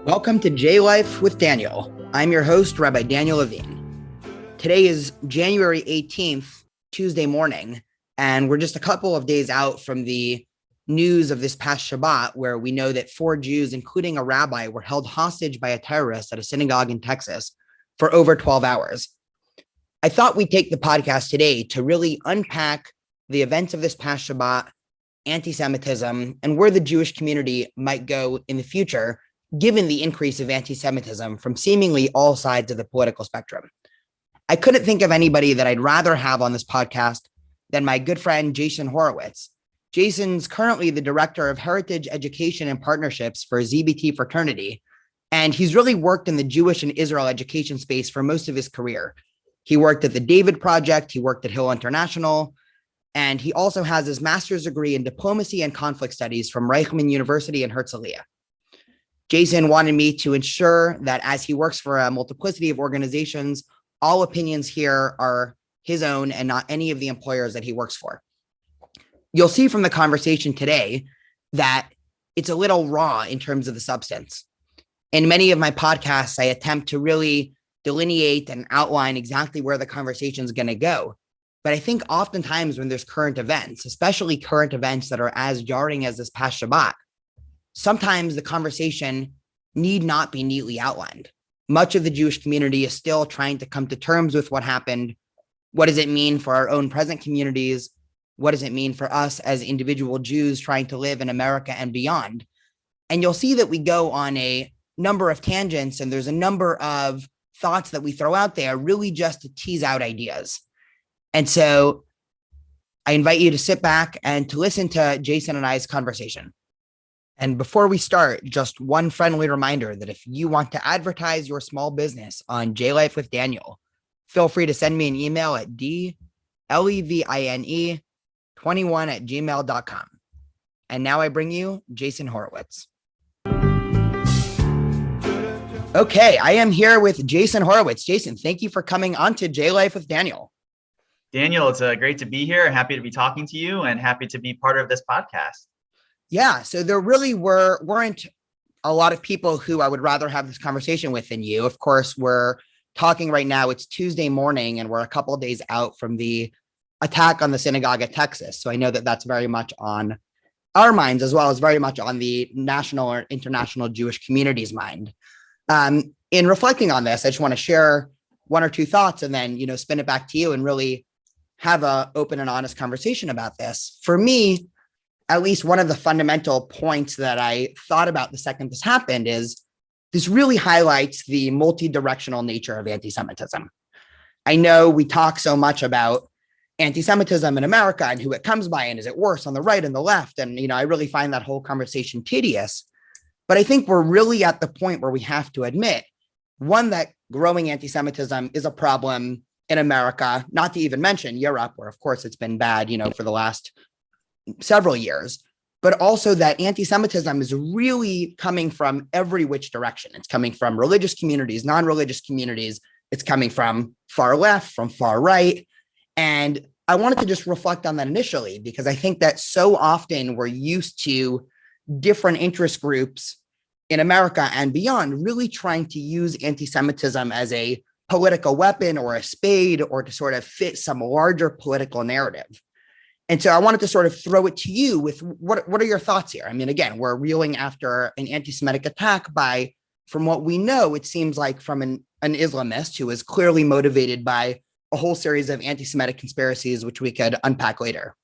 Welcome to J Life with Daniel. I'm your host, Rabbi Daniel Levine. Today is January 18th, Tuesday morning, and we're just a couple of days out from the news of this past Shabbat, where we know that 4 Jews, including a rabbi, were held hostage by a terrorist at a synagogue in Texas for over 12 hours. I thought we'd take the podcast today to really unpack the events of this past Shabbat, anti-Semitism, and where the Jewish community might go in the future, given the increase of anti-Semitism from seemingly all sides of the political spectrum. I couldn't think of anybody that I'd rather have on this podcast than my good friend, Jason Horowitz. Jason's currently the director of Heritage Education and Partnerships for Zeta Beta Tau Fraternity, and he's really worked in the Jewish and Israel education space for most of his career. He worked at the David Project, he worked at Hill International, and he also has his master's degree in diplomacy and conflict studies from Reichman University in Herzliya. Jason wanted me to ensure that as he works for a multiplicity of organizations, all opinions here are his own and not any of the employers that he works for. You'll see from the conversation today that it's a little raw in terms of the substance. In many of my podcasts, I attempt to really delineate and outline exactly where the conversation is going to go. But I think oftentimes when there's current events, especially current events that are as jarring as this past Shabbat, sometimes the conversation need not be neatly outlined. Much of the Jewish community is still trying to come to terms with what happened. What does it mean for our own present communities? What does it mean for us as individual Jews trying to live in America and beyond? And you'll see that we go on a number of tangents, and there's a number of thoughts that we throw out there really just to tease out ideas. And so I invite you to sit back and to listen to Jason and I's conversation. And before we start, just one friendly reminder that if you want to advertise your small business on J Life with Daniel, feel free to send me an email at dlevine21@gmail.com. And now I bring you Jason Horowitz. Okay, I am here with Jason Horowitz. Jason, thank you for coming on to J Life with Daniel. Daniel, it's great to be here. Happy to be talking to you and happy to be part of this podcast. Yeah, so there really weren't a lot of people who I would rather have this conversation with than you. Of course, we're talking right now. It's Tuesday morning, and we're a couple of days out from the attack on the synagogue at Texas. So I know that that's very much on our minds, as well as very much on the national or international Jewish community's mind. In reflecting on this, I just want to share one or two thoughts and then, spin it back to you and really have an open and honest conversation about this. For me, at least one of the fundamental points that I thought about the second this happened is this really highlights the multi-directional nature of anti-Semitism. I know we talk so much about anti-Semitism in America and who it comes by, and is it worse on the right and the left? And, I really find that whole conversation tedious. But I think we're really at the point where we have to admit, one, that growing anti-Semitism is a problem in America, not to even mention Europe, where, of course, it's been bad, for the last several years, but also that anti-Semitism is really coming from every which direction. It's coming from religious communities, non-religious communities. It's coming from far left, from far right. And I wanted to just reflect on that initially, because I think that so often we're used to different interest groups in America and beyond really trying to use anti-Semitism as a political weapon or a spade, or to sort of fit some larger political narrative. And so I wanted to sort of throw it to you with what are your thoughts here? I mean, again, we're reeling after an anti-Semitic attack from what we know, it seems like from an Islamist who is clearly motivated by a whole series of anti-Semitic conspiracies, which we could unpack later.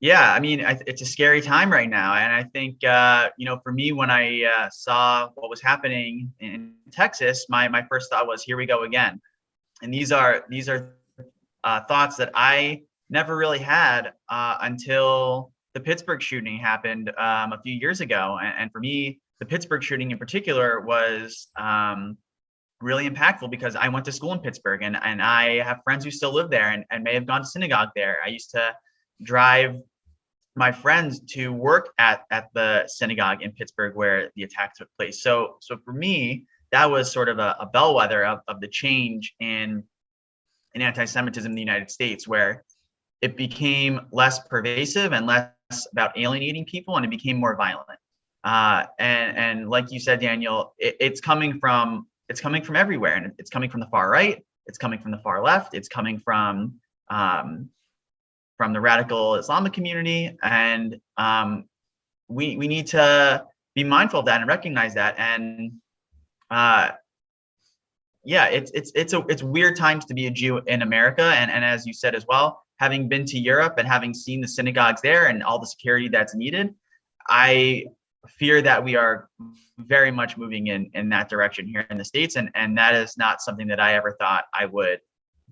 Yeah, I mean, it's a scary time right now. And I think, for me, when I saw what was happening in Texas, my first thought was, here we go again. And these are thoughts that I never really had until the Pittsburgh shooting happened a few years ago. And for me, the Pittsburgh shooting in particular was really impactful because I went to school in Pittsburgh and I have friends who still live there and may have gone to synagogue there. I used to drive my friends to work at the synagogue in Pittsburgh where the attack took place. So for me, that was sort of a bellwether of the change in anti-Semitism in the United States, where it became less pervasive and less about alienating people, and it became more violent. And like you said, Daniel, it's coming from everywhere, and it's coming from the far right, it's coming from the far left, it's coming from the radical Islamic community, and we need to be mindful of that and recognize that. And yeah, it's weird times to be a Jew in America, and as you said as well, having been to Europe and having seen the synagogues there and all the security that's needed, I fear that we are very much moving in that direction here in the States, and that is not something that I ever thought I would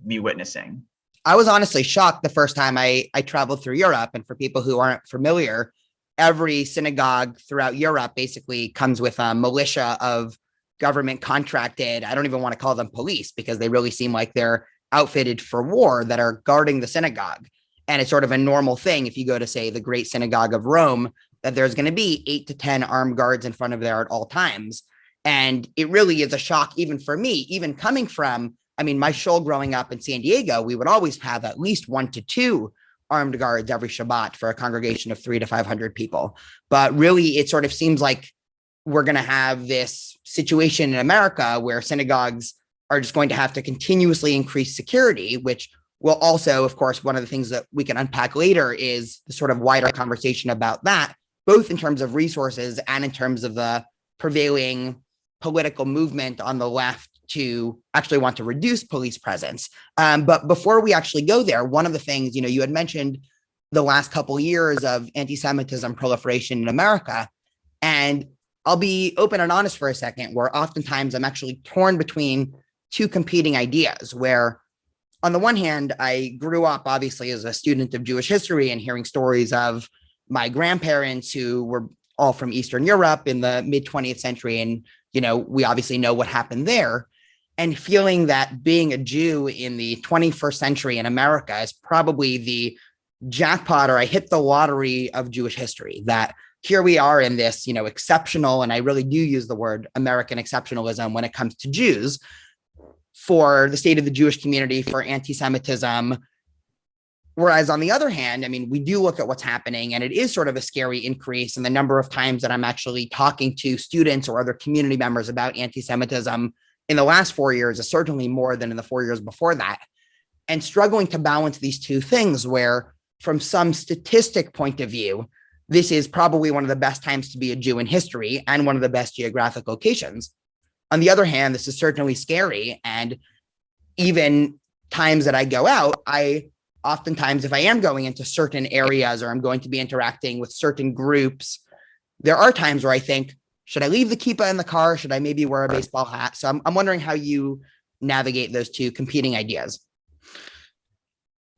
be witnessing. I was honestly shocked the first time I traveled through Europe. And for people who aren't familiar, every synagogue throughout Europe basically comes with a militia of government contracted, I don't even want to call them police because they really seem like they're outfitted for war, that are guarding the synagogue. And it's sort of a normal thing if you go to, say, the Great Synagogue of Rome, that there's going to be 8 to 10 armed guards in front of there at all times. And it really is a shock, even for me, even coming from, I mean, my shul growing up in San Diego, we would always have at least 1 to 2 armed guards every Shabbat for a congregation of 300 to 500 people. But really, it sort of seems like we're going to have this situation in America where synagogues are just going to have to continuously increase security, which will also, of course, one of the things that we can unpack later is the sort of wider conversation about that, both in terms of resources and in terms of the prevailing political movement on the left to actually want to reduce police presence. But before we actually go there, one of the things, you had mentioned the last couple of years of anti-Semitism proliferation in America. And I'll be open and honest for a second, where oftentimes I'm actually torn between two competing ideas, where on the one hand, I grew up obviously as a student of Jewish history and hearing stories of my grandparents who were all from Eastern Europe in the mid 20th century. And, we obviously know what happened there, and feeling that being a Jew in the 21st century in America is probably the jackpot, or I hit the lottery of Jewish history, that here we are in this, exceptional, and I really do use the word American exceptionalism when it comes to Jews, for the state of the Jewish community, for anti-Semitism. Whereas on the other hand, I mean, we do look at what's happening, and it is sort of a scary increase in the number of times that I'm actually talking to students or other community members about anti-Semitism in the last 4 years is certainly more than in the 4 years before that. And struggling to balance these two things, where from some statistic point of view, this is probably one of the best times to be a Jew in history and one of the best geographic locations. On the other hand, this is certainly scary. And even times that I go out, oftentimes, if I am going into certain areas or I'm going to be interacting with certain groups, there are times where I think, should I leave the kippah in the car? Should I maybe wear a baseball hat? So I'm wondering how you navigate those two competing ideas.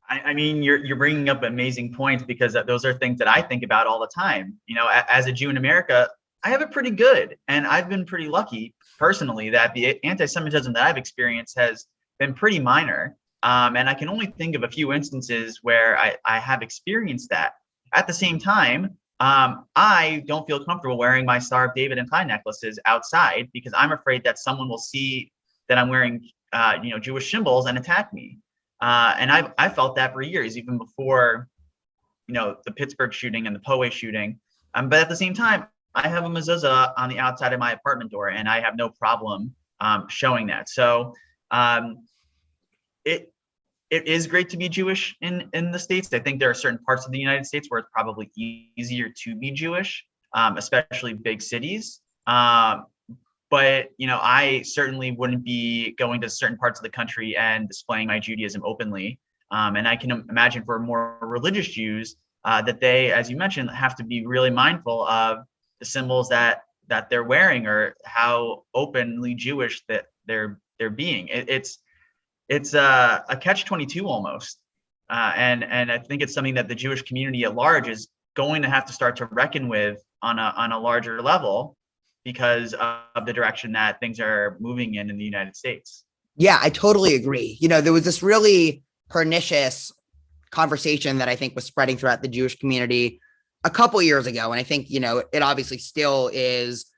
I mean, you're bringing up amazing points, because those are things that I think about all the time. As a Jew in America, I have it pretty good, and I've been pretty lucky personally that the anti-Semitism that I've experienced has been pretty minor. And I can only think of a few instances where I have experienced that. At the same time, I don't feel comfortable wearing my Star of David and tie necklaces outside, because I'm afraid that someone will see that I'm wearing, Jewish symbols and attack me. And I felt that for years, even before, the Pittsburgh shooting and the Poway shooting. But at the same time, I have a mezuzah on the outside of my apartment door, and I have no problem showing that. So it is great to be Jewish in the States. I think there are certain parts of the United States where it's probably easier to be Jewish, especially big cities. But, I certainly wouldn't be going to certain parts of the country and displaying my Judaism openly. And I can imagine for more religious Jews that they, as you mentioned, have to be really mindful of the symbols that they're wearing, or how openly Jewish that they're being. It's a catch-22 almost. And I think it's something that the Jewish community at large is going to have to start to reckon with on a larger level, because of the direction that things are moving in the United States. Yeah, I totally agree. There was this really pernicious conversation that I think was spreading throughout the Jewish community a couple years ago. And I think, it obviously still is,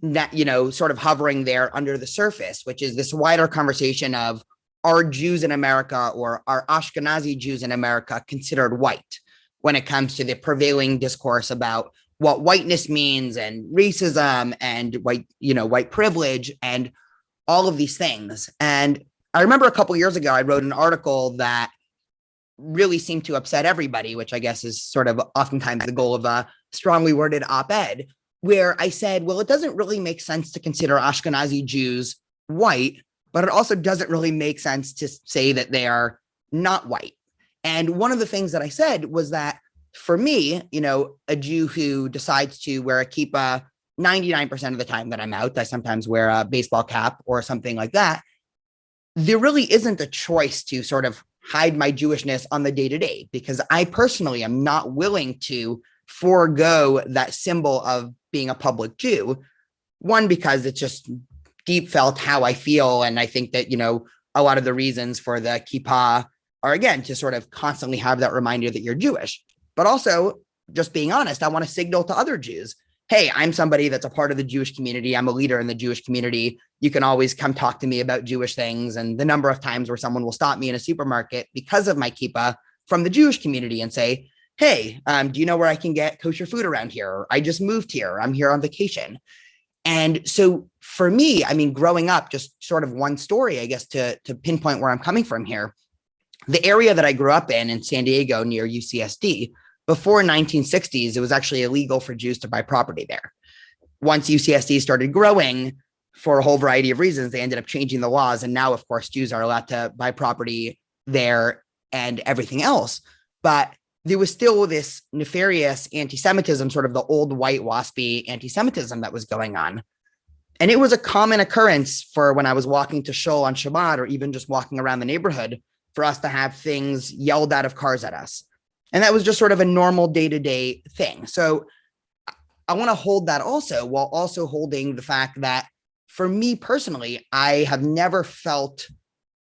sort of hovering there under the surface, which is this wider conversation of, are Jews in America, or are Ashkenazi Jews in America considered white, when it comes to the prevailing discourse about what whiteness means and racism and white privilege and all of these things. And I remember a couple of years ago, I wrote an article that really seemed to upset everybody, which I guess is sort of oftentimes the goal of a strongly worded op-ed, where I said, well, it doesn't really make sense to consider Ashkenazi Jews white, but it also doesn't really make sense to say that they are not white. And one of the things that I said was that for me, a Jew who decides to wear a kippah 99% of the time that I'm out, I sometimes wear a baseball cap or something like that. There really isn't a choice to sort of hide my Jewishness on the day-to-day, because I personally am not willing to forego that symbol of being a public Jew. One, because it's just deep felt how I feel. And I think that, a lot of the reasons for the kippah are, again, to sort of constantly have that reminder that you're Jewish. But also, just being honest, I want to signal to other Jews, hey, I'm somebody that's a part of the Jewish community. I'm a leader in the Jewish community. You can always come talk to me about Jewish things. And the number of times where someone will stop me in a supermarket because of my kippah from the Jewish community and say, hey, do you know where I can get kosher food around here? Or I just moved here. I'm here on vacation. And so for me, I mean, growing up, just sort of one story, I guess, to pinpoint where I'm coming from here, the area that I grew up in San Diego near UCSD, before 1960s, it was actually illegal for Jews to buy property there. Once UCSD started growing, for a whole variety of reasons, they ended up changing the laws. And now, of course, Jews are allowed to buy property there and everything else. But there was still this nefarious anti-Semitism, sort of the old white waspy anti-Semitism that was going on. And it was a common occurrence for when I was walking to shul on Shabbat, or even just walking around the neighborhood, for us to have things yelled out of cars at us. And that was just sort of a normal day-to-day thing. So I want to hold that also, while also holding the fact that for me personally, I have never felt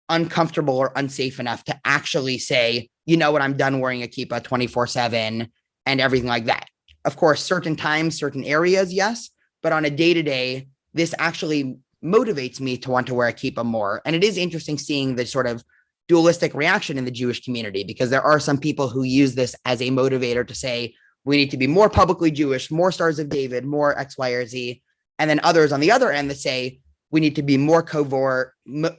uncomfortable or unsafe enough to actually say, you know what, I'm done wearing a kippah 24/7 and everything like that. Of course, certain times, certain areas, yes, but on a day-to-day, this actually motivates me to want to wear a kippah more. And it is interesting seeing the sort of dualistic reaction in the Jewish community, because there are some people who use this as a motivator to say, we need to be more publicly Jewish, more Stars of David, more X, Y, or Z. And then others on the other end that say, we need to be more covert, more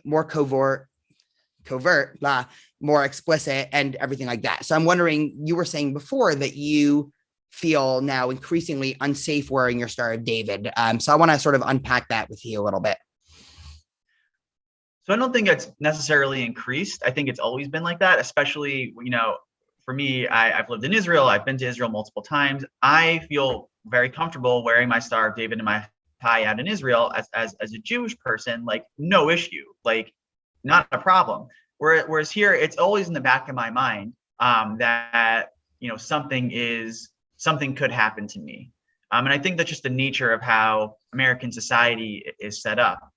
explicit, and everything like that. So I'm wondering, you were saying before that you feel now increasingly unsafe wearing your Star of David. So I want to sort of unpack that with you a little bit. So I don't think it's necessarily increased. I think it's always been like that, especially, for me, I've lived in Israel. I've been to Israel multiple times. I feel very comfortable wearing my Star of David and my tie out in Israel as a Jewish person, like no issue, like not a problem. Whereas here, it's always in the back of my mind that, something could happen to me. And I think that's just the nature of how American society is set up.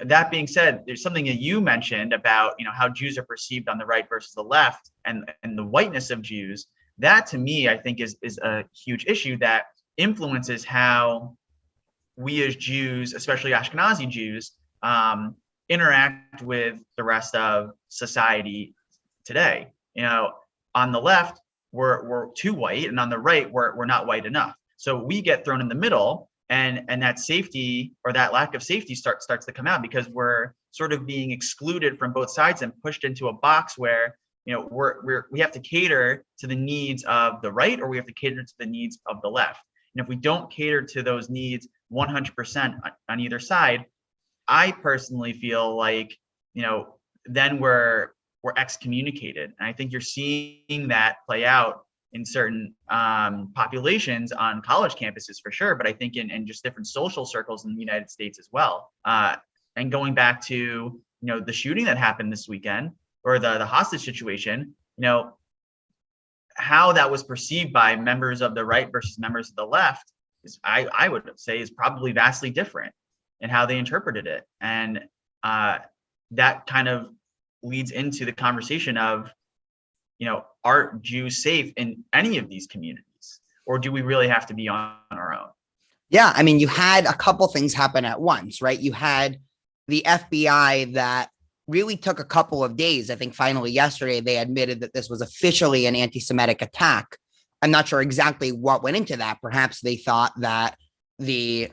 That being said, there's something that you mentioned about, how Jews are perceived on the right versus the left, and the whiteness of Jews. That to me, I think is a huge issue that influences how we as Jews, especially Ashkenazi Jews, interact with the rest of society today. On the left, we're too white, and on the right, we're not white enough. So we get thrown in the middle. And that safety, or that lack of safety, starts to come out, because we're sort of being excluded from both sides and pushed into a box where we have to cater to the needs of the right, or we have to cater to the needs of the left. And if we don't cater to those needs 100% on either side, I personally feel like then we're excommunicated. And I think you're seeing that play out in certain populations on college campuses for sure, but I think in just different social circles in the United States as well. And going back to the shooting that happened this weekend, or the hostage situation, how that was perceived by members of the right versus members of the left is, I would say, is probably vastly different in how they interpreted it. And that kind of leads into the conversation of, are Jews safe in any of these communities, or do we really have to be on our own? Yeah, I mean, you had a couple things happen at once, right? You had the FBI that really took a couple of days. I think finally yesterday they admitted that this was officially an anti-Semitic attack I'm not sure exactly what went into that. Perhaps they thought that the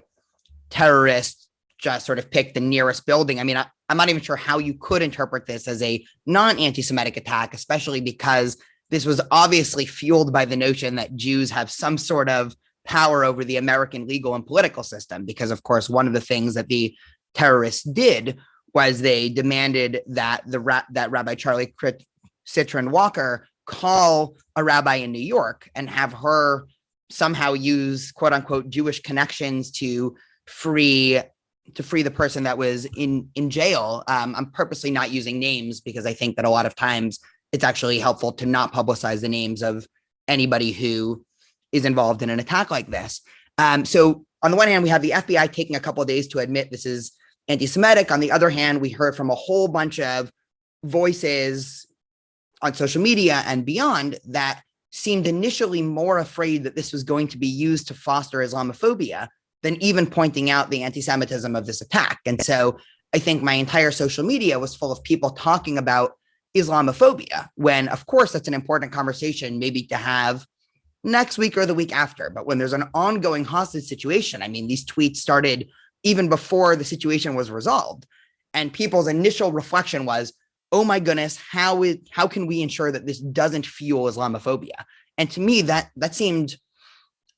terrorists just sort of picked the nearest building. I mean, I'm not even sure how you could interpret this as a non-anti-Semitic attack, especially because this was obviously fueled by the notion that Jews have some sort of power over the American legal and political system. Because, of course, one of the things that the terrorists did was they demanded that that Rabbi Charlie Citron Walker call a rabbi in New York and have her somehow use quote unquote Jewish connections to free the person that was in jail. I'm purposely not using names because I think that a lot of times it's actually helpful to not publicize the names of anybody who is involved in an attack like this. So on the one hand, we have the FBI taking a couple of days to admit this is anti-Semitic. On the other hand, we heard from a whole bunch of voices on social media and beyond that seemed initially more afraid that this was going to be used to foster Islamophobia than even pointing out the anti-Semitism of this attack. And so I think my entire social media was full of people talking about Islamophobia, when of course that's an important conversation maybe to have next week or the week after. But when there's an ongoing hostage situation, I mean, these tweets started even before the situation was resolved. And people's initial reflection was, oh my goodness, how can we ensure that this doesn't fuel Islamophobia? And to me, that seemed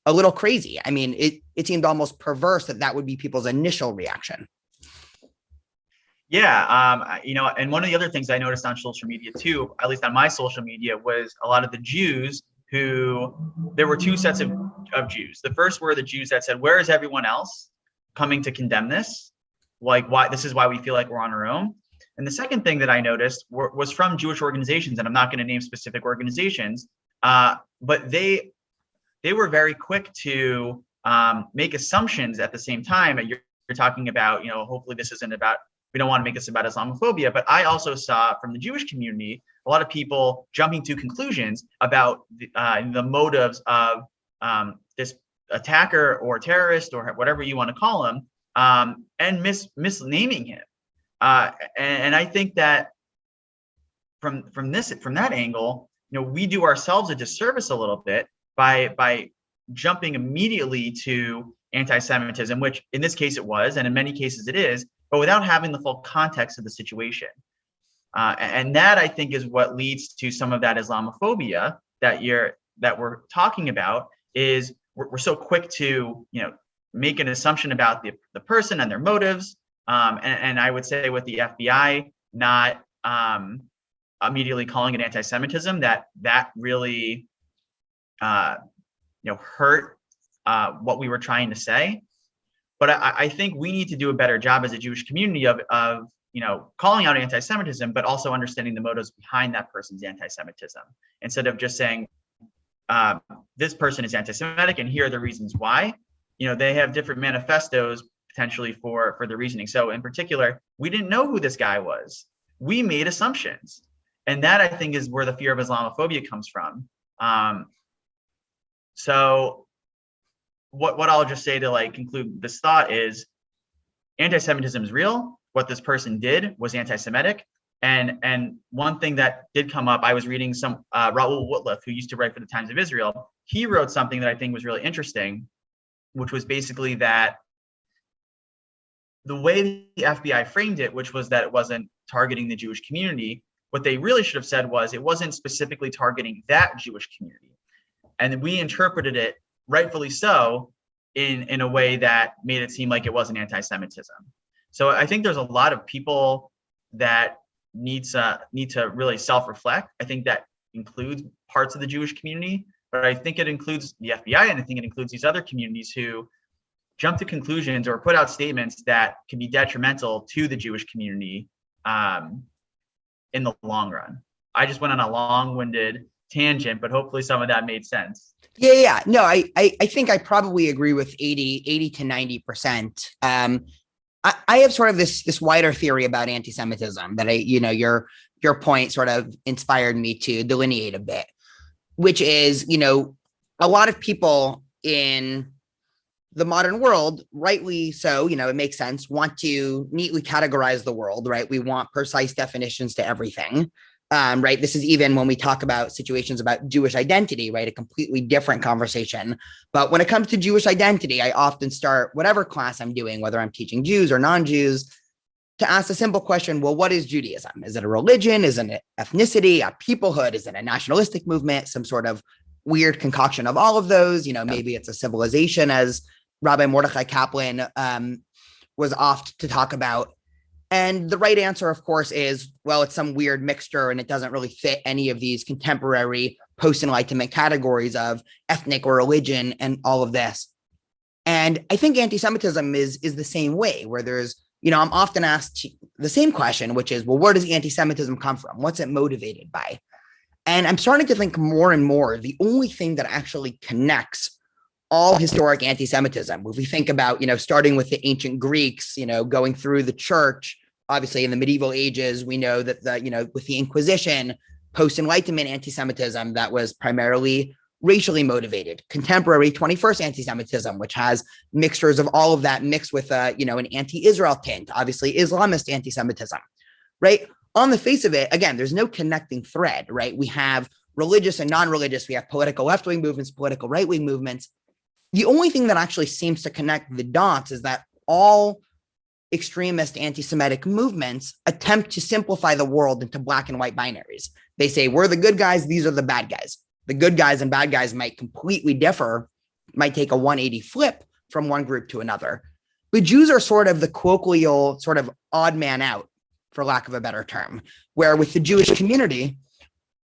a little crazy. I mean, it seemed almost perverse that would be people's initial reaction. Yeah, and one of the other things I noticed on social media too, at least on my social media, was a lot of the Jews there were two sets of Jews. The first were the Jews that said, where is everyone else coming to condemn this? Like, why? This is why we feel like we're on our own. And the second thing that I noticed was from Jewish organizations, and I'm not going to name specific organizations, but they were very quick to make assumptions at the same time. You're talking about, hopefully this isn't about, we don't want to make this about Islamophobia, but I also saw from the Jewish community a lot of people jumping to conclusions about the motives of this attacker or terrorist or whatever you want to call him, and misnaming him. And I think that from that angle, we do ourselves a disservice a little bit by jumping immediately to anti-Semitism, which in this case it was, and in many cases it is, but without having the full context of the situation. And that, I think, is what leads to some of that Islamophobia that we're talking about. Is we're so quick to make an assumption about the person and their motives. And I would say with the FBI not immediately calling it anti-Semitism, that really hurt what we were trying to say. But I think we need to do a better job as a Jewish community of calling out anti-Semitism, but also understanding the motives behind that person's anti-Semitism, instead of just saying this person is anti-Semitic and here are the reasons why. They have different manifestos potentially for the reasoning. So in particular, we didn't know who this guy was. We made assumptions. And that, I think, is where the fear of Islamophobia comes from. So what I'll just say to conclude this thought is anti-Semitism is real. What this person did was anti-Semitic. And one thing that did come up, I was reading some Raoul Wootliff, who used to write for the Times of Israel. He wrote something that I think was really interesting, which was basically that the way the FBI framed it, which was that it wasn't targeting the Jewish community, what they really should have said was it wasn't specifically targeting that Jewish community. And we interpreted it, rightfully so, in a way that made it seem like it wasn't anti-Semitism. So I think there's a lot of people that need to really self-reflect. I think that includes parts of the Jewish community, but I think it includes the FBI, and I think it includes these other communities who jump to conclusions or put out statements that can be detrimental to the Jewish community in the long run. I just went on a long-winded tangent, but hopefully some of that made sense. Yeah. No, I think I probably agree with 80 to 90%. I have sort of this wider theory about anti-Semitism that your point sort of inspired me to delineate a bit, which is, a lot of people in the modern world, rightly so, it makes sense, want to neatly categorize the world, right? We want precise definitions to everything. right? This is even when we talk about situations about Jewish identity, right? A completely different conversation. But when it comes to Jewish identity, I often start whatever class I'm doing, whether I'm teaching Jews or non-Jews, to ask a simple question. Well, what is Judaism? Is it a religion? Is it an ethnicity, a peoplehood? Is it a nationalistic movement? Some sort of weird concoction of all of those? Maybe it's a civilization, as Rabbi Mordechai Kaplan was oft to talk about. And the right answer, of course, is, well, it's some weird mixture and it doesn't really fit any of these contemporary post-Enlightenment categories of ethnic or religion and all of this. And I think anti-Semitism is the same way, where there's, I'm often asked the same question, which is, well, where does anti-Semitism come from? What's it motivated by? And I'm starting to think more and more, the only thing that actually connects all historic anti-Semitism, if we think about, starting with the ancient Greeks, going through the church, obviously in the medieval ages, we know that with the Inquisition, post-Enlightenment anti-Semitism, that was primarily racially motivated. Contemporary 21st anti-Semitism, which has mixtures of all of that mixed with an anti-Israel tint, obviously Islamist anti-Semitism, right? On the face of it, again, there's no connecting thread, right? We have religious and non-religious, we have political left-wing movements, political right-wing movements. The only thing that actually seems to connect the dots is that all extremist anti-Semitic movements attempt to simplify the world into black and white binaries. They say, we're the good guys, these are the bad guys. The good guys and bad guys might completely differ, might take a 180 flip from one group to another. But Jews are sort of the colloquial sort of odd man out, for lack of a better term, where with the Jewish community,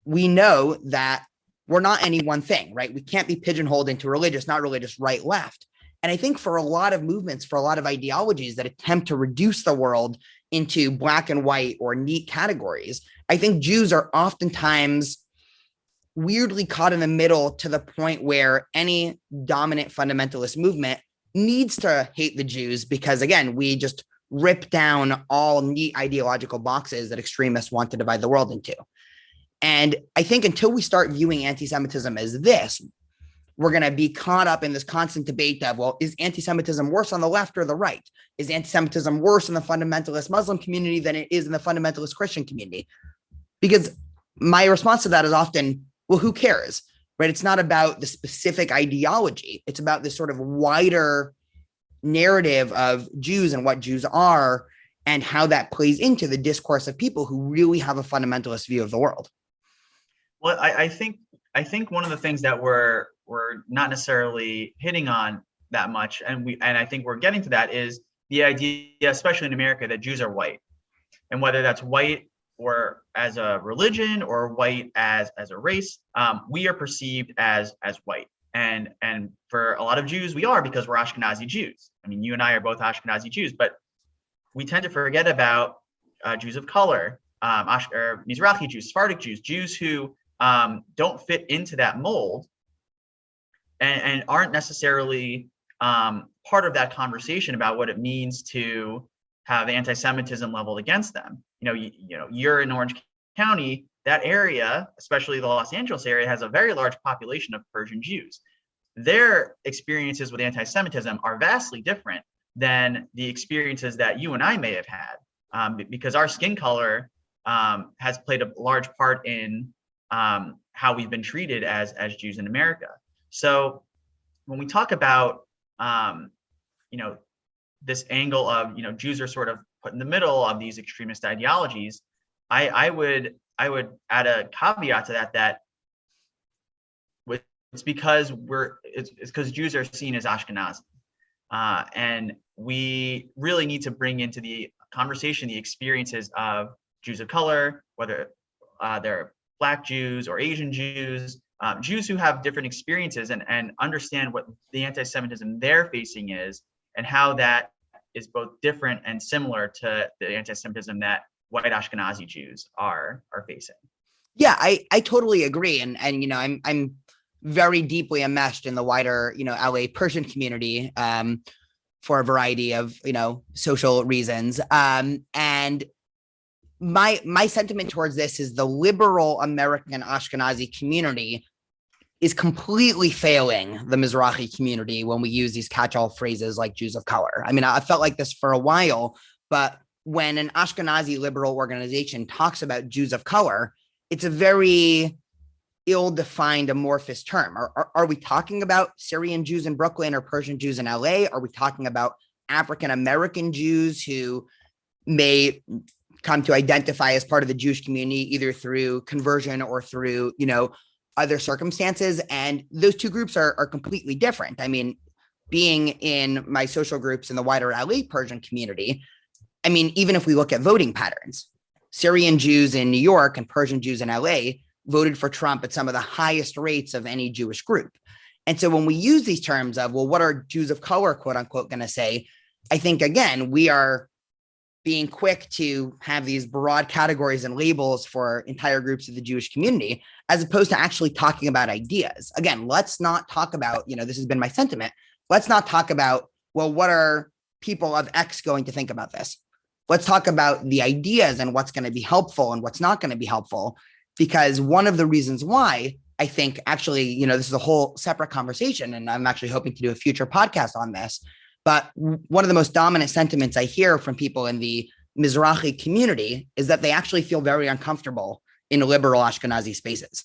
we know that we're not any one thing, right? We can't be pigeonholed into religious, not religious, right, left. And I think for a lot of movements, for a lot of ideologies that attempt to reduce the world into black and white or neat categories, I think Jews are oftentimes weirdly caught in the middle, to the point where any dominant fundamentalist movement needs to hate the Jews because, again, we just rip down all neat ideological boxes that extremists want to divide the world into. And I think until we start viewing anti-Semitism as this, we're going to be caught up in this constant debate of, well, is anti-Semitism worse on the left or the right? Is anti-Semitism worse in the fundamentalist Muslim community than it is in the fundamentalist Christian community? Because my response to that is often, well, who cares, right? It's not about the specific ideology. It's about this sort of wider narrative of Jews and what Jews are and how that plays into the discourse of people who really have a fundamentalist view of the world. Well, I think one of the things that we're not necessarily hitting on that much, and I think we're getting to that, is the idea, especially in America, that Jews are white, and whether that's white or as a religion or white as a race, we are perceived as white, and for a lot of Jews, we are, because we're Ashkenazi Jews. I mean, you and I are both Ashkenazi Jews, but we tend to forget about Jews of color, or Mizrahi Jews, Sephardic Jews, Jews who don't fit into that mold and aren't necessarily part of that conversation about what it means to have anti-Semitism leveled against them. You're in Orange County, that area, especially the Los Angeles area, has a very large population of Persian Jews. Their experiences with anti-Semitism are vastly different than the experiences that you and I may have had, because our skin color has played a large part in how we've been treated as Jews in America. So when we talk about, this angle of, Jews are sort of put in the middle of these extremist ideologies, I would add a caveat to that it's because Jews are seen as Ashkenazi, and we really need to bring into the conversation the experiences of Jews of color, whether they're Black Jews or Asian Jews, Jews who have different experiences, and understand what the anti-Semitism they're facing is, and how that is both different and similar to the anti-Semitism that white Ashkenazi Jews are facing. Yeah, I totally agree, and I'm very deeply enmeshed in the wider LA Persian community for a variety of social reasons, and my sentiment towards this is the liberal American Ashkenazi community is completely failing the Mizrahi community when we use these catch-all phrases like Jews of color. I mean, I felt like this for a while, but when an Ashkenazi liberal organization talks about Jews of color, it's a very ill-defined amorphous term. Are we talking about Syrian Jews in Brooklyn or Persian Jews in LA? Are we talking about African-American Jews who may come to identify as part of the Jewish community, either through conversion or through, other circumstances? And those two groups are completely different. I mean, being in my social groups in the wider LA Persian community, I mean, even if we look at voting patterns, Syrian Jews in New York and Persian Jews in LA voted for Trump at some of the highest rates of any Jewish group. And so when we use these terms of, well, what are Jews of color, quote unquote, going to say? I think, again, we are being quick to have these broad categories and labels for entire groups of the Jewish community, as opposed to actually talking about ideas. Again, let's not talk about, this has been my sentiment. Let's not talk about, well, what are people of X going to think about this? Let's talk about the ideas and what's going to be helpful and what's not going to be helpful. Because one of the reasons why I think actually, this is a whole separate conversation, and I'm actually hoping to do a future podcast on this. But one of the most dominant sentiments I hear from people in the Mizrahi community is that they actually feel very uncomfortable in liberal Ashkenazi spaces.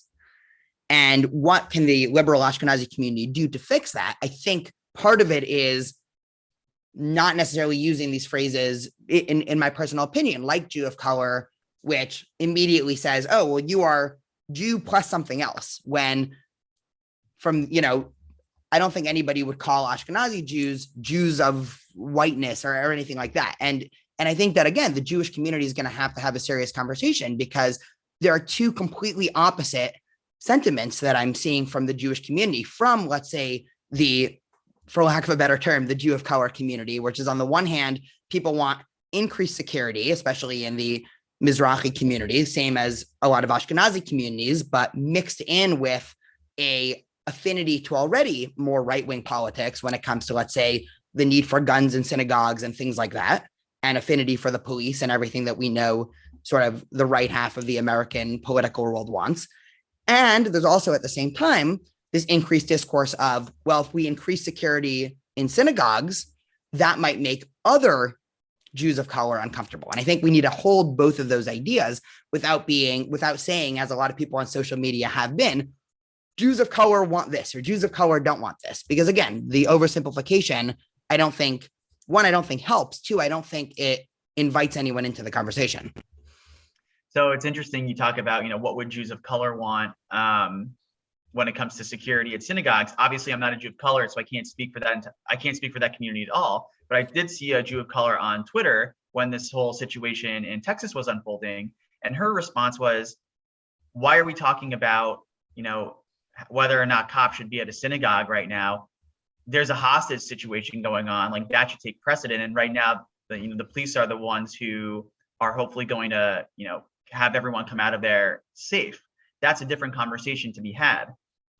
And what can the liberal Ashkenazi community do to fix that? I think part of it is not necessarily using these phrases, in my personal opinion, like Jew of color, which immediately says, oh, well, you are Jew plus something else. When from, I don't think anybody would call Ashkenazi Jews of whiteness or anything like that. And I think that, again, the Jewish community is going to have a serious conversation, because there are two completely opposite sentiments that I'm seeing from the Jewish community, from, let's say, for lack of a better term, the Jew of color community, which is, on the one hand, people want increased security, especially in the Mizrahi community, same as a lot of Ashkenazi communities, but mixed in with a affinity to already more right-wing politics when it comes to, let's say, the need for guns in synagogues and things like that, and affinity for the police and everything that we know sort of the right half of the American political world wants. And there's also, at the same time, this increased discourse of, well, if we increase security in synagogues, that might make other Jews of color uncomfortable. And I think we need to hold both of those ideas without saying, as a lot of people on social media have been, Jews of color want this or Jews of color don't want this. Because, again, the oversimplification, I don't think helps. Two, I don't think it invites anyone into the conversation. So it's interesting you talk about, what would Jews of color want when it comes to security at synagogues. Obviously, I'm not a Jew of color, so I can't speak for that. I can't speak for that community at all. But I did see a Jew of color on Twitter when this whole situation in Texas was unfolding, and her response was, "Why are we talking about, whether or not cops should be at a synagogue right now? There's a hostage situation going on. Like, that should take precedent. And right now, the police are the ones who are hopefully going to, have everyone come out of there safe." That's a different conversation to be had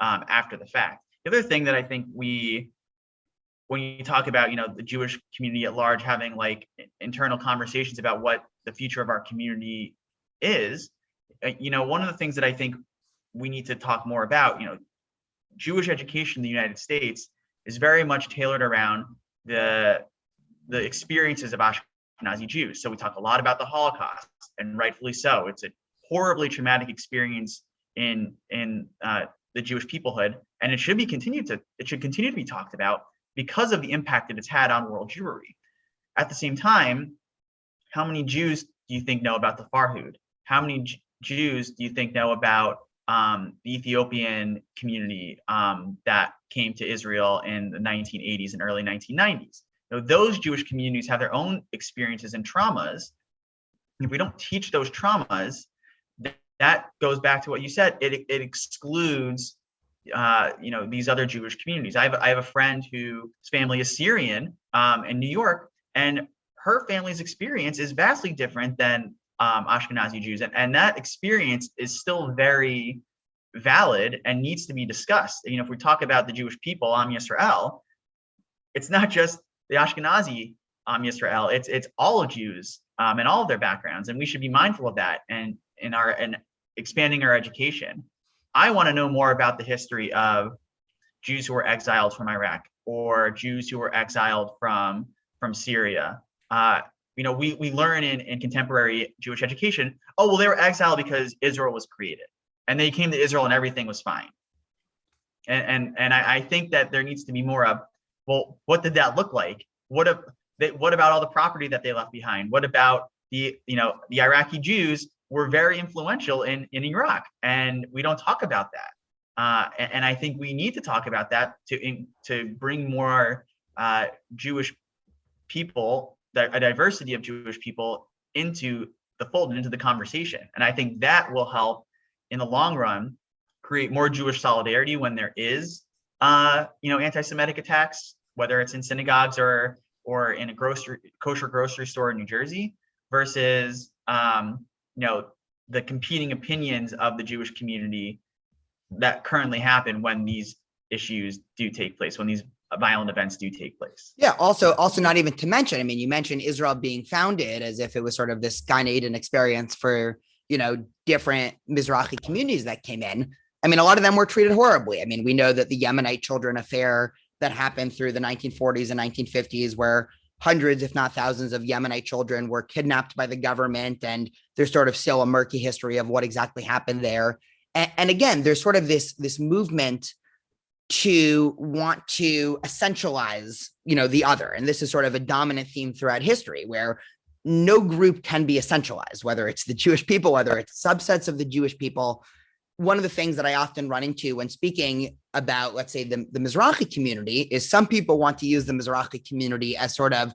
after the fact. The other thing that I think when you talk about, the Jewish community at large having like internal conversations about what the future of our community is, one of the things that I think we need to talk more about, Jewish education in the United States is very much tailored around the experiences of Ashkenazi Jews. So we talk a lot about the Holocaust, and rightfully so. It's a horribly traumatic experience in the Jewish peoplehood, and it should continue to be talked about because of the impact that it's had on world Jewry. At the same time, how many Jews do you think know about the Farhud? How many Jews do you think know about the Ethiopian community that came to Israel in the 1980s and early 1990s? Those Jewish communities have their own experiences and traumas. If we don't teach those traumas, that goes back to what you said. It excludes these other Jewish communities. I have a friend whose family is Syrian in New York, and her family's experience is vastly different than Ashkenazi Jews, and that experience is still very valid and needs to be discussed. If we talk about the Jewish people, Am Yisrael, it's not just the Ashkenazi Am Yisrael, it's all Jews and all of their backgrounds, and we should be mindful of that and expanding our education. I want to know more about the history of Jews who were exiled from Iraq, or Jews who were exiled from Syria. we learn in contemporary Jewish education, oh, well, they were exiled because Israel was created and they came to Israel and everything was fine. And I think that there needs to be more of, well, what did that look like? What about all the property that they left behind? What about the Iraqi Jews were very influential in Iraq, and we don't talk about that. And I think we need to talk about that to bring more Jewish people, a diversity of Jewish people into the fold and into the conversation. And I think that will help in the long run create more Jewish solidarity when there is, anti-Semitic attacks, whether it's in synagogues or in a kosher grocery store in New Jersey, versus, the competing opinions of the Jewish community that currently happen when these issues do take place, when these violent events do take place. Yeah. Also not even to mention, I mean, you mentioned Israel being founded as if it was sort of this Gan Eden experience for, different Mizrahi communities that came in. I mean, a lot of them were treated horribly. I mean, we know that the Yemenite children affair that happened through the 1940s and 1950s, where hundreds, if not thousands, of Yemenite children were kidnapped by the government. And there's sort of still a murky history of what exactly happened there. And again, there's sort of this movement to want to essentialize, the other. And this is sort of a dominant theme throughout history, where no group can be essentialized, whether it's the Jewish people, whether it's subsets of the Jewish people. One of the things that I often run into when speaking about, let's say, the Mizrahi community is some people want to use the Mizrahi community as sort of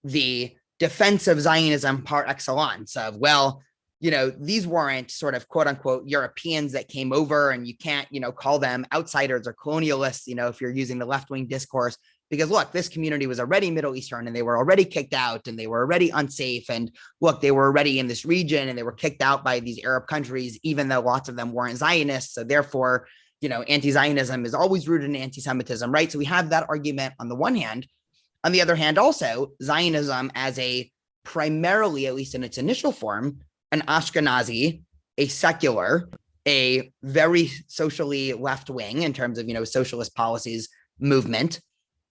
the defense of Zionism par excellence of, well, these weren't sort of quote unquote Europeans that came over, and you can't, call them outsiders or colonialists, if you're using the left-wing discourse, because look, this community was already Middle Eastern and they were already kicked out and they were already unsafe. And look, they were already in this region and they were kicked out by these Arab countries, even though lots of them weren't Zionists. So therefore, anti-Zionism is always rooted in anti-Semitism, right? So we have that argument on the one hand. On the other hand, also Zionism as a primarily, at least in its initial form, an Ashkenazi, a secular, a very socially left-wing in terms of, socialist policies movement,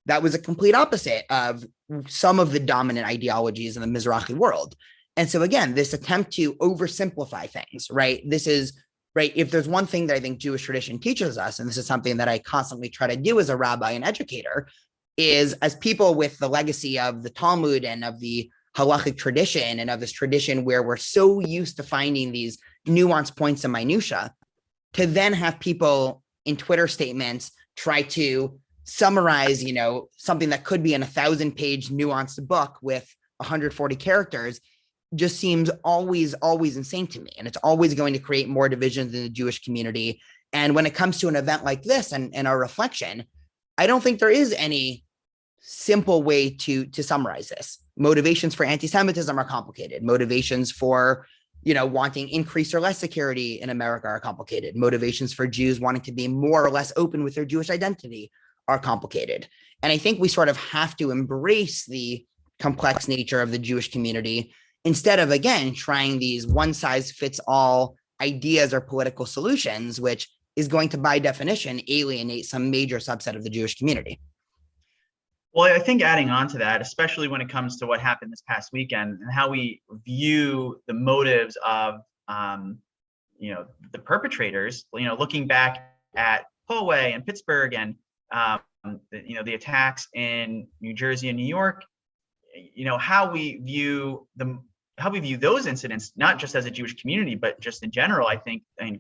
that was a complete opposite of some of the dominant ideologies in the Mizrahi world. And so again, this attempt to oversimplify things, right? This is, right, if there's one thing that I think Jewish tradition teaches us, and this is something that I constantly try to do as a rabbi and educator, is as people with the legacy of the Talmud and of the halachic tradition and of this tradition where we're so used to finding these nuanced points and minutia, to then have people in Twitter statements try to summarize, something that could be in 1,000-page nuanced book with 140 characters just seems always insane to me. And it's always going to create more divisions in the Jewish community. And when it comes to an event like this and our reflection, I don't think there is any simple way to summarize this. Motivations for anti-Semitism are complicated. Motivations for, wanting increased or less security in America are complicated. Motivations for Jews wanting to be more or less open with their Jewish identity are complicated. And I think we sort of have to embrace the complex nature of the Jewish community instead of, again, trying these one-size-fits-all ideas or political solutions, which is going to, by definition, alienate some major subset of the Jewish community. Well, I think adding on to that, especially when it comes to what happened this past weekend and how we view the motives of, the perpetrators, looking back at Poway and Pittsburgh and, the attacks in New Jersey and New York, how we view those incidents, not just as a Jewish community, but just in general, I think, and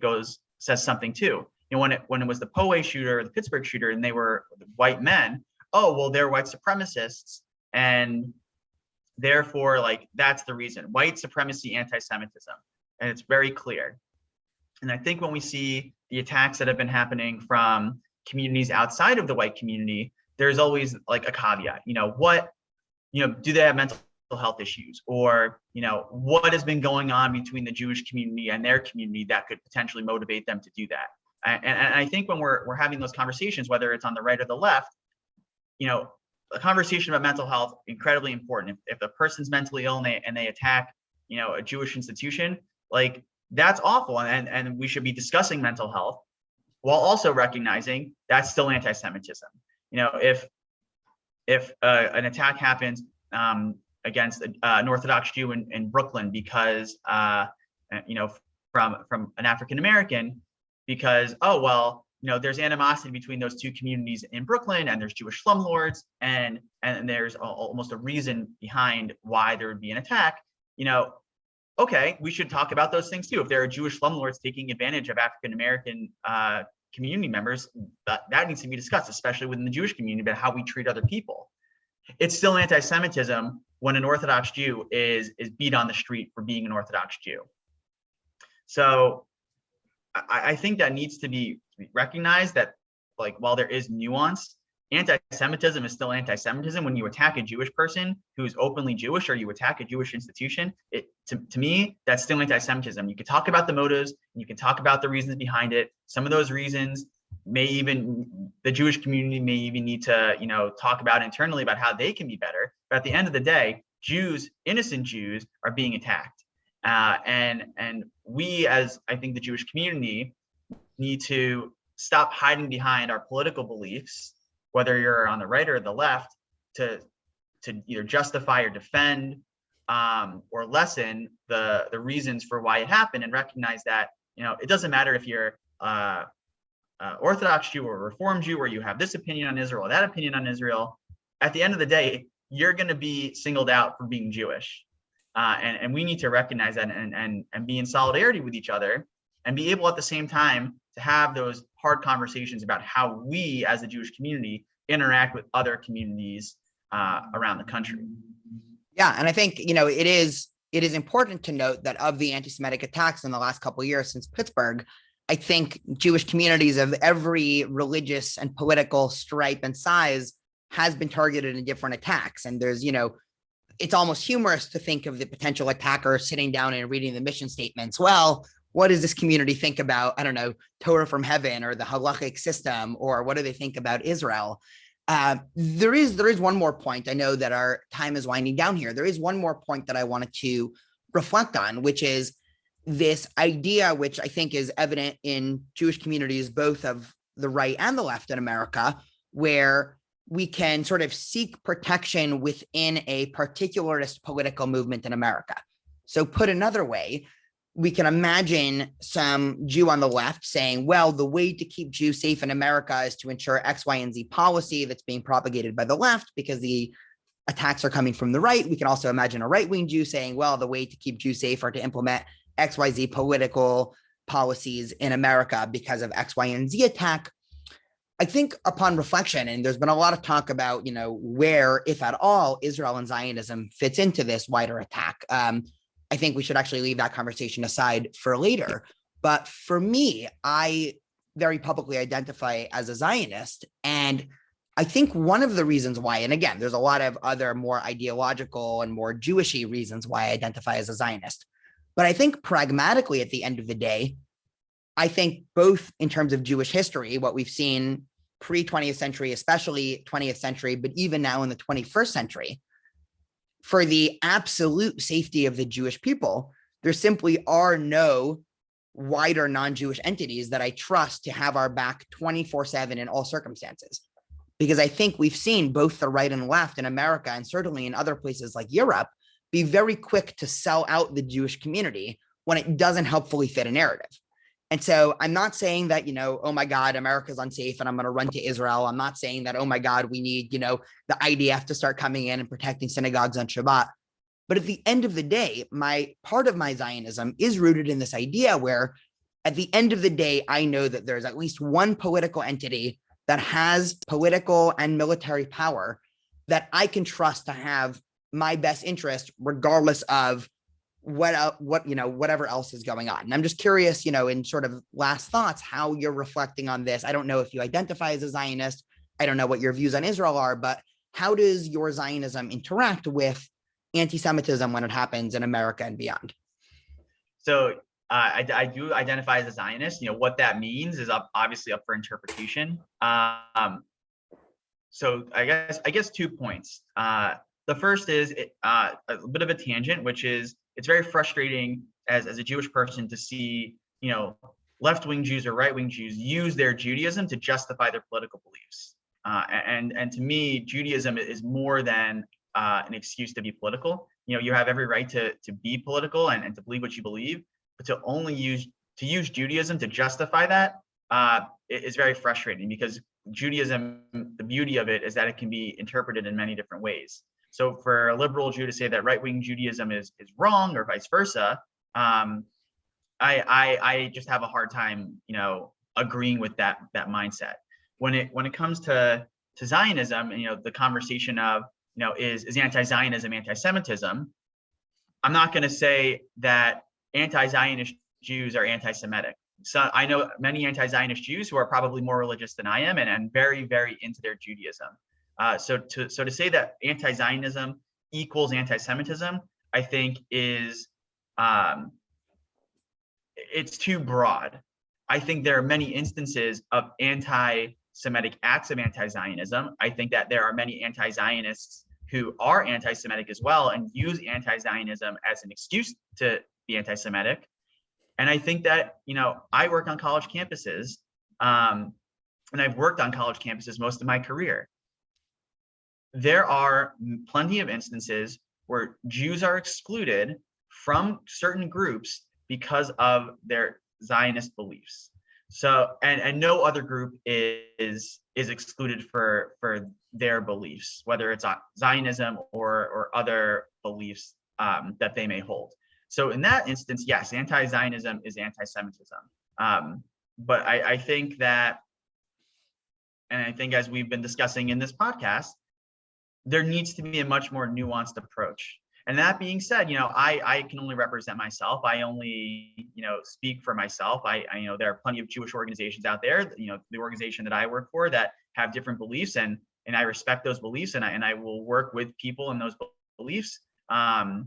says something too. When it was the Poway shooter, the Pittsburgh shooter, and they were white men, oh, well, they're white supremacists. And therefore, that's the reason. White supremacy, anti-Semitism. And it's very clear. And I think when we see the attacks that have been happening from communities outside of the white community, there's always a caveat. Do they have mental health issues? Or, what has been going on between the Jewish community and their community that could potentially motivate them to do that? And I think when we're having those conversations, whether it's on the right or the left, a conversation about mental health, incredibly important. If a person's mentally ill and they attack, a Jewish institution, that's awful. And we should be discussing mental health while also recognizing that's still anti-Semitism. If an attack happens against an Orthodox Jew in Brooklyn because, from an African American, because, oh, well, there's animosity between those two communities in Brooklyn, and there's Jewish slumlords, and there's almost a reason behind why there would be an attack. Okay, we should talk about those things too. If there are Jewish slumlords taking advantage of African American community members, that needs to be discussed, especially within the Jewish community, about how we treat other people. It's still anti-Semitism when an Orthodox Jew is beat on the street for being an Orthodox Jew. So I think that needs to be recognized, that while there is nuance, anti-Semitism is still anti-Semitism. When you attack a Jewish person who's openly Jewish, or you attack a Jewish institution, to me, that's still anti-Semitism. You can talk about the motives, and you can talk about the reasons behind it. Some of those reasons the Jewish community may even need to, talk about internally about how they can be better. But at the end of the day, innocent Jews are being attacked. And we, as I think the Jewish community, need to stop hiding behind our political beliefs, whether you're on the right or the left, to either justify or defend or lessen the reasons for why it happened, and recognize that it doesn't matter if you're Orthodox Jew or Reform Jew, or you have this opinion on Israel or that opinion on Israel. At the end of the day, you're going to be singled out for being Jewish, and we need to recognize that and be in solidarity with each other, and be able at the same time to have those hard conversations about how we as a Jewish community interact with other communities around the country. Yeah, and I think it is important to note that of the anti-Semitic attacks in the last couple of years since Pittsburgh, I think Jewish communities of every religious and political stripe and size has been targeted in different attacks. And there's, it's almost humorous to think of the potential attacker sitting down and reading the mission statements. Well, what does this community think about, I don't know, Torah from heaven or the halachic system, or what do they think about Israel? There is one more point. I know that our time is winding down here. There is one more point that I wanted to reflect on, which is this idea, which I think is evident in Jewish communities, both of the right and the left in America, where we can sort of seek protection within a particularist political movement in America. So put another way, we can imagine some Jew on the left saying, well, the way to keep Jews safe in America is to ensure X, Y, and Z policy that's being propagated by the left because the attacks are coming from the right. We can also imagine a right-wing Jew saying, well, the way to keep Jews safe are to implement XYZ political policies in America because of X, Y, and Z attack. I think upon reflection, and there's been a lot of talk about, where, if at all, Israel and Zionism fits into this wider attack. I think we should actually leave that conversation aside for later. But for me, I very publicly identify as a Zionist. And I think one of the reasons why, and again, there's a lot of other more ideological and more Jewishy reasons why I identify as a Zionist. But I think pragmatically, at the end of the day, I think both in terms of Jewish history, what we've seen pre-20th century, especially 20th century, but even now in the 21st century, for the absolute safety of the Jewish people, there simply are no wider non-Jewish entities that I trust to have our back 24/7 in all circumstances. Because I think we've seen both the right and left in America, and certainly in other places like Europe, be very quick to sell out the Jewish community when it doesn't helpfully fit a narrative. And so I'm not saying that, oh my God, America's unsafe and I'm going to run to Israel. I'm not saying that, oh my God, we need, the IDF to start coming in and protecting synagogues on Shabbat. But at the end of the day, part of my Zionism is rooted in this idea where at the end of the day, I know that there's at least one political entity that has political and military power that I can trust to have my best interest, regardless of whatever else is going on. And I'm just curious, in sort of last thoughts, how you're reflecting on this. I don't know if you identify as a Zionist. I don't know what your views on Israel are, but how does your Zionism interact with anti-Semitism when it happens in America and beyond? So I do identify as a Zionist. What that means is obviously up for interpretation. So I guess 2 points. The first is a bit of a tangent, which is it's very frustrating as a Jewish person to see, left-wing Jews or right-wing Jews use their Judaism to justify their political beliefs. And to me, Judaism is more than an excuse to be political. You have every right to be political and to believe what you believe, but to use Judaism to justify that is very frustrating, because Judaism, the beauty of it is that it can be interpreted in many different ways. So for a liberal Jew to say that right-wing Judaism is wrong, or vice versa, I just have a hard time, agreeing with that mindset. When it comes to Zionism, the conversation of, is anti-Zionism anti-Semitism? I'm not going to say that anti-Zionist Jews are anti-Semitic. So I know many anti-Zionist Jews who are probably more religious than I am, and very, very into their Judaism. So to say that anti-Zionism equals anti-Semitism, I think is it's too broad. I think there are many instances of anti-Semitic acts of anti-Zionism. I think that there are many anti-Zionists who are anti-Semitic as well and use anti-Zionism as an excuse to be anti-Semitic. And I think that, I work on college campuses, and I've worked on college campuses most of my career. There are plenty of instances where Jews are excluded from certain groups because of their Zionist beliefs. So, and no other group is excluded for their beliefs, whether it's Zionism or other beliefs that they may hold. So in that instance, yes, anti-Zionism is anti-Semitism. But I think that, and I think as we've been discussing in this podcast, there needs to be a much more nuanced approach. And that being said, I can only represent myself. I only, speak for myself. I there are plenty of Jewish organizations out there, the organization that I work for, that have different beliefs, and I respect those beliefs, and I will work with people in those beliefs. But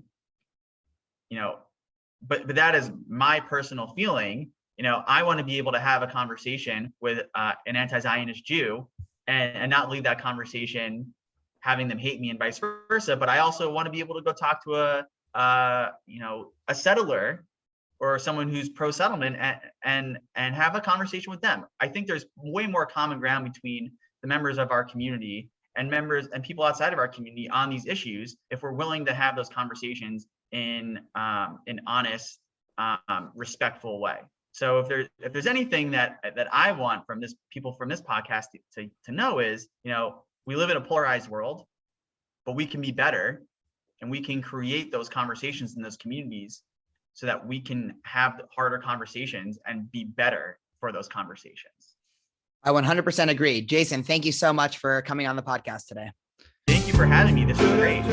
that is my personal feeling. I want to be able to have a conversation with an anti-Zionist Jew and not leave that conversation having them hate me and vice versa. But I also want to be able to go talk to a settler or someone who's pro-settlement and have a conversation with them. I think there's way more common ground between the members of our community and people outside of our community on these issues, if we're willing to have those conversations in an honest, respectful way. So if there's anything that I want from people from this podcast to know is, we live in a polarized world, but we can be better, and we can create those conversations in those communities so that we can have harder conversations and be better for those conversations. I 100% agree. Jason, thank you so much for coming on the podcast today. Thank you for having me. This was great.